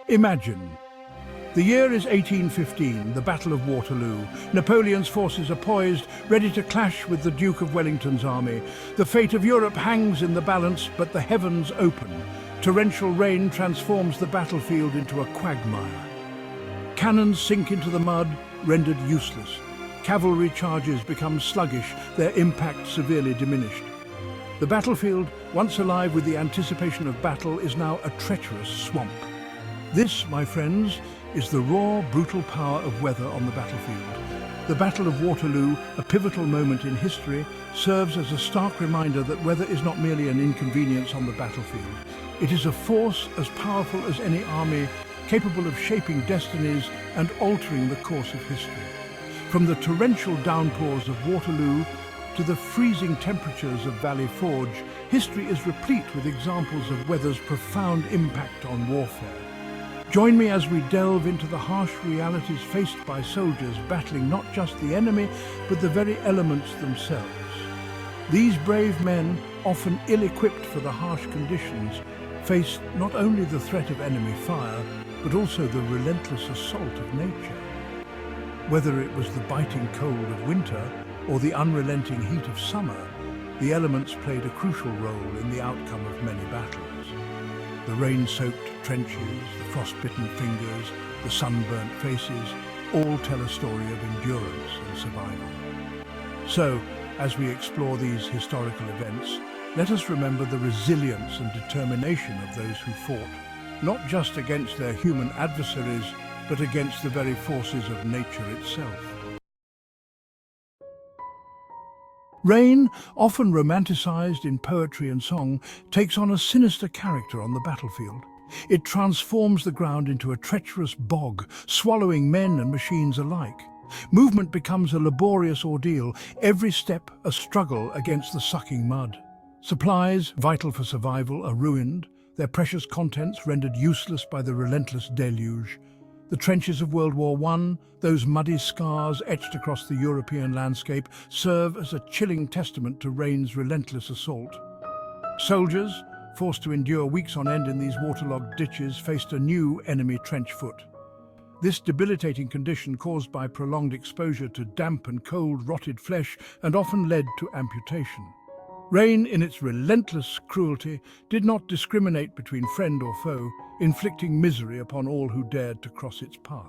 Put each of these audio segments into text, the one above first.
Imagine. The year is 1815, the Battle of Waterloo. Napoleon's forces are poised, ready to clash with the Duke of Wellington's army. The fate of Europe hangs in the balance, but the heavens open. Torrential rain transforms the battlefield into a quagmire. Cannons sink into the mud, rendered useless. Cavalry charges become sluggish, their impact severely diminished. The battlefield, once alive with the anticipation of battle, is now a treacherous swamp. This, my friends, is the raw, brutal power of weather on the battlefield. The Battle of Waterloo, a pivotal moment in history, serves as a stark reminder that weather is not merely an inconvenience on the battlefield. It is a force as powerful as any army, capable of shaping destinies and altering the course of history. From the torrential downpours of Waterloo to the freezing temperatures of Valley Forge, history is replete with examples of weather's profound impact on warfare. Join me as we delve into the harsh realities faced by soldiers battling not just the enemy, but the very elements themselves. These brave men, often ill-equipped for the harsh conditions, faced not only the threat of enemy fire, but also the relentless assault of nature. Whether it was the biting cold of winter or the unrelenting heat of summer, the elements played a crucial role in the outcome of many battles. The rain-soaked trenches, the frostbitten fingers, the sunburnt faces, all tell a story of endurance and survival. So, as we explore these historical events, let us remember the resilience and determination of those who fought, not just against their human adversaries, but against the very forces of nature itself. Rain, often romanticized in poetry and song, takes on a sinister character on the battlefield. It transforms the ground into a treacherous bog, swallowing men and machines alike. Movement becomes a laborious ordeal, every step a struggle against the sucking mud. Supplies, vital for survival, are ruined, their precious contents rendered useless by the relentless deluge. The trenches of World War I, those muddy scars etched across the European landscape, serve as a chilling testament to rain's relentless assault. Soldiers, forced to endure weeks on end in these waterlogged ditches, faced a new enemy trench foot. This debilitating condition, caused by prolonged exposure to damp and cold, rotted flesh, and often led to amputation. Rain, in its relentless cruelty, did not discriminate between friend or foe, inflicting misery upon all who dared to cross its path.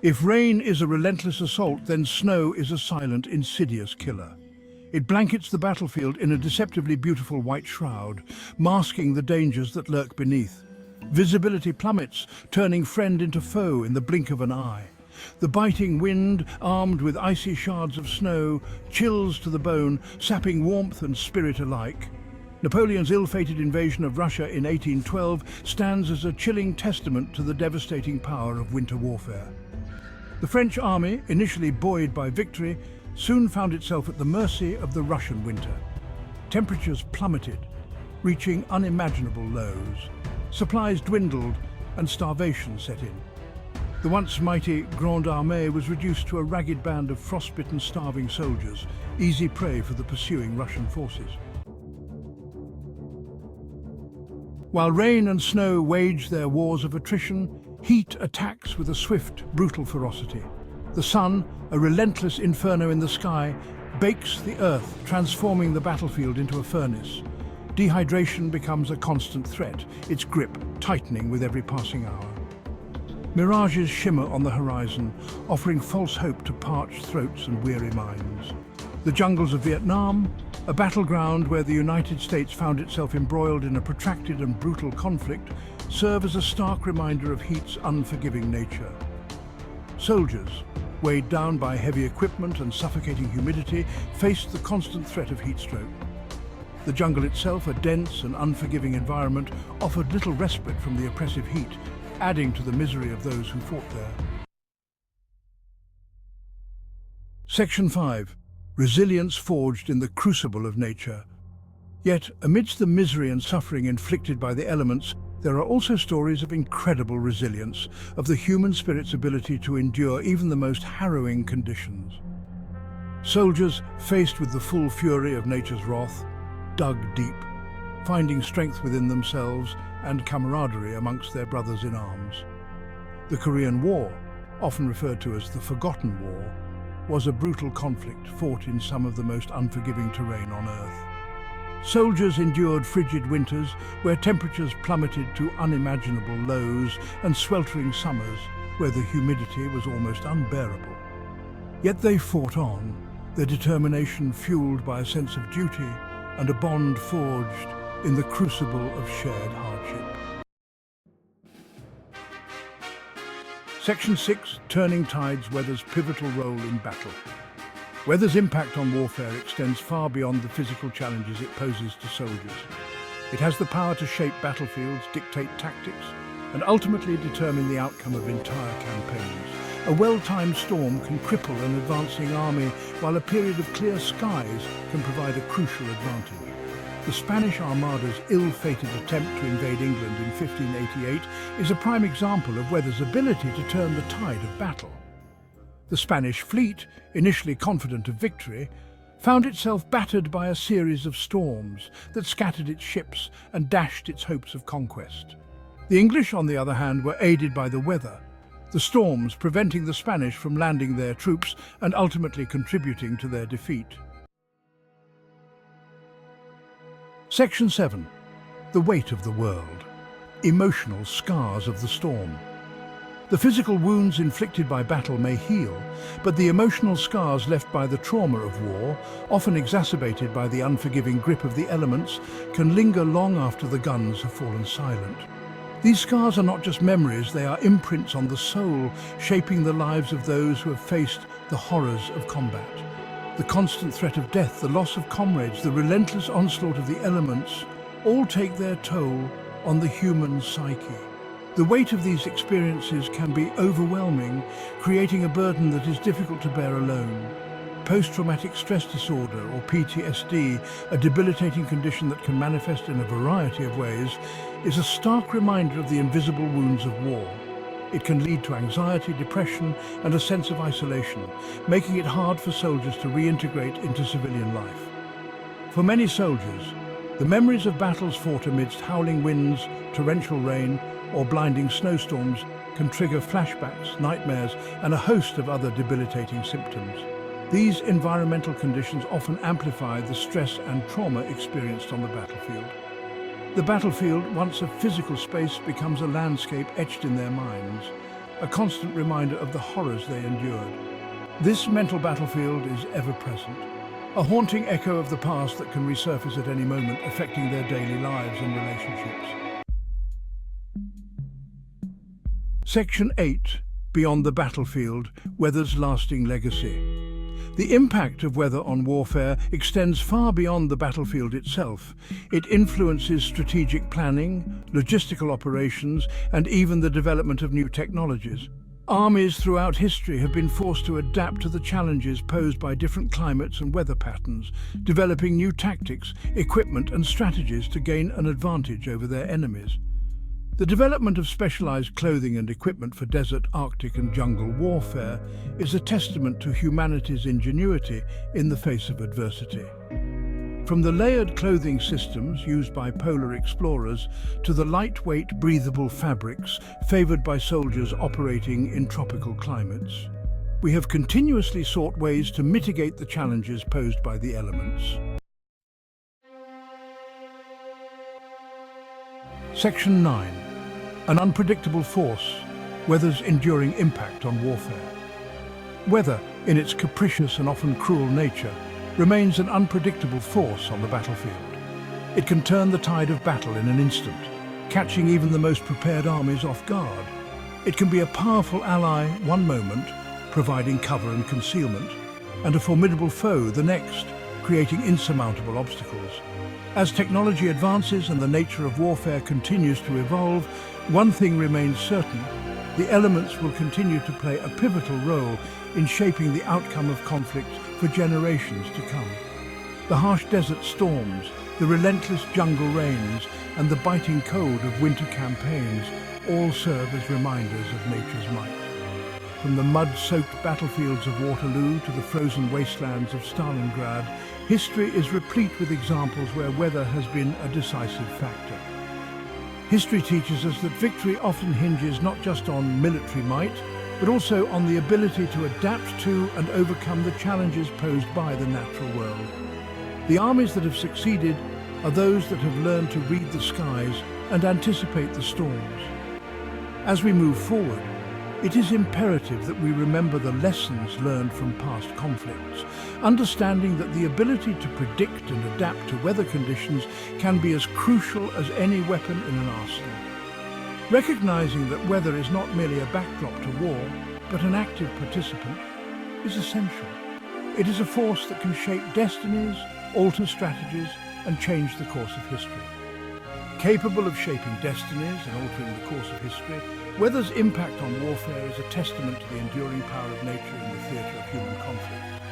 If rain is a relentless assault, then snow is a silent, insidious killer. It blankets the battlefield in a deceptively beautiful white shroud, masking the dangers that lurk beneath. Visibility plummets, turning friend into foe in the blink of an eye. The biting wind, armed with icy shards of snow, chills to the bone, sapping warmth and spirit alike. Napoleon's ill-fated invasion of Russia in 1812 stands as a chilling testament to the devastating power of winter warfare. The French army, initially buoyed by victory, soon found itself at the mercy of the Russian winter. Temperatures plummeted, reaching unimaginable lows. Supplies dwindled and starvation set in. The once mighty Grande Armée was reduced to a ragged band of frostbitten, starving soldiers, easy prey for the pursuing Russian forces. While rain and snow waged their wars of attrition, heat attacks with a swift, brutal ferocity. The sun, a relentless inferno in the sky, bakes the earth, transforming the battlefield into a furnace. Dehydration becomes a constant threat, its grip tightening with every passing hour. Mirages shimmer on the horizon, offering false hope to parched throats and weary minds. The jungles of Vietnam, a battleground where the United States found itself embroiled in a protracted and brutal conflict, serve as a stark reminder of heat's unforgiving nature. Soldiers, weighed down by heavy equipment and suffocating humidity, faced the constant threat of heat stroke. The jungle itself, a dense and unforgiving environment, offered little respite from the oppressive heat, adding to the misery of those who fought there. Section 5. Resilience forged in the crucible of nature. Yet, amidst the misery and suffering inflicted by the elements, there are also stories of incredible resilience, of the human spirit's ability to endure even the most harrowing conditions. Soldiers, faced with the full fury of nature's wrath, dug deep. finding strength within themselves and camaraderie amongst their brothers in arms. The Korean War, often referred to as the Forgotten War, was a brutal conflict fought in some of the most unforgiving terrain on Earth. Soldiers endured frigid winters where temperatures plummeted to unimaginable lows and sweltering summers where the humidity was almost unbearable. Yet they fought on, their determination fueled by a sense of duty and a bond forged in the crucible of shared hardship. Section 6. Turning tides: Weather's pivotal role in battle. Weather's impact on warfare extends far beyond the physical challenges it poses to soldiers. It has the power to shape battlefields, dictate tactics, and ultimately determine the outcome of entire campaigns. A well-timed storm can cripple an advancing army, while a period of clear skies can provide a crucial advantage. The Spanish Armada's ill-fated attempt to invade England in 1588 is a prime example of weather's ability to turn the tide of battle. The Spanish fleet, initially confident of victory, found itself battered by a series of storms that scattered its ships and dashed its hopes of conquest. The English, on the other hand, were aided by the weather, the storms preventing the Spanish from landing their troops and ultimately contributing to their defeat. Section 7. The weight of the world. Emotional scars of the storm. The physical wounds inflicted by battle may heal, but the emotional scars left by the trauma of war, often exacerbated by the unforgiving grip of the elements, can linger long after the guns have fallen silent. These scars are not just memories, they are imprints on the soul, shaping the lives of those who have faced the horrors of combat. The constant threat of death, the loss of comrades, the relentless onslaught of the elements, all take their toll on the human psyche. The weight of these experiences can be overwhelming, creating a burden that is difficult to bear alone. Post-traumatic stress disorder, or PTSD, a debilitating condition that can manifest in a variety of ways, is a stark reminder of the invisible wounds of war. It can lead to anxiety, depression, and a sense of isolation, making it hard for soldiers to reintegrate into civilian life. For many soldiers, the memories of battles fought amidst howling winds, torrential rain, or blinding snowstorms can trigger flashbacks, nightmares, and a host of other debilitating symptoms. These environmental conditions often amplify the stress and trauma experienced on the battlefield. The battlefield, once a physical space, becomes a landscape etched in their minds, a constant reminder of the horrors they endured. This mental battlefield is ever present, a haunting echo of the past that can resurface at any moment, affecting their daily lives and relationships. Section 8. Beyond the battlefield: Weather's lasting legacy. The impact of weather on warfare extends far beyond the battlefield itself. It influences strategic planning, logistical operations, and even the development of new technologies. Armies throughout history have been forced to adapt to the challenges posed by different climates and weather patterns, developing new tactics, equipment, and strategies to gain an advantage over their enemies. The development of specialized clothing and equipment for desert, Arctic, and jungle warfare is a testament to humanity's ingenuity in the face of adversity. From the layered clothing systems used by polar explorers to the lightweight, breathable fabrics favored by soldiers operating in tropical climates, we have continuously sought ways to mitigate the challenges posed by the elements. Section 9. An unpredictable force: weather's enduring impact on warfare. Weather, in its capricious and often cruel nature, remains an unpredictable force on the battlefield. It can turn the tide of battle in an instant, catching even the most prepared armies off guard. It can be a powerful ally one moment, providing cover and concealment, and a formidable foe the next, creating insurmountable obstacles. As technology advances and the nature of warfare continues to evolve, one thing remains certain: the elements will continue to play a pivotal role in shaping the outcome of conflicts for generations to come. The harsh desert storms, the relentless jungle rains, and the biting cold of winter campaigns all serve as reminders of nature's might. From the mud-soaked battlefields of Waterloo to the frozen wastelands of Stalingrad, History is replete with examples where weather has been a decisive factor. History teaches us that victory often hinges not just on military might, but also on the ability to adapt to and overcome the challenges posed by the natural world. The armies that have succeeded are those that have learned to read the skies and anticipate the storms. As we move forward, it is imperative that we remember the lessons learned from past conflicts, understanding that the ability to predict and adapt to weather conditions can be as crucial as any weapon in an arsenal. Recognizing that weather is not merely a backdrop to war, but an active participant, is essential. It is a force that can shape destinies, alter strategies, and change the course of history. Capable of shaping destinies and altering the course of history, weather's impact on warfare is a testament to the enduring power of nature in the theatre of human conflict.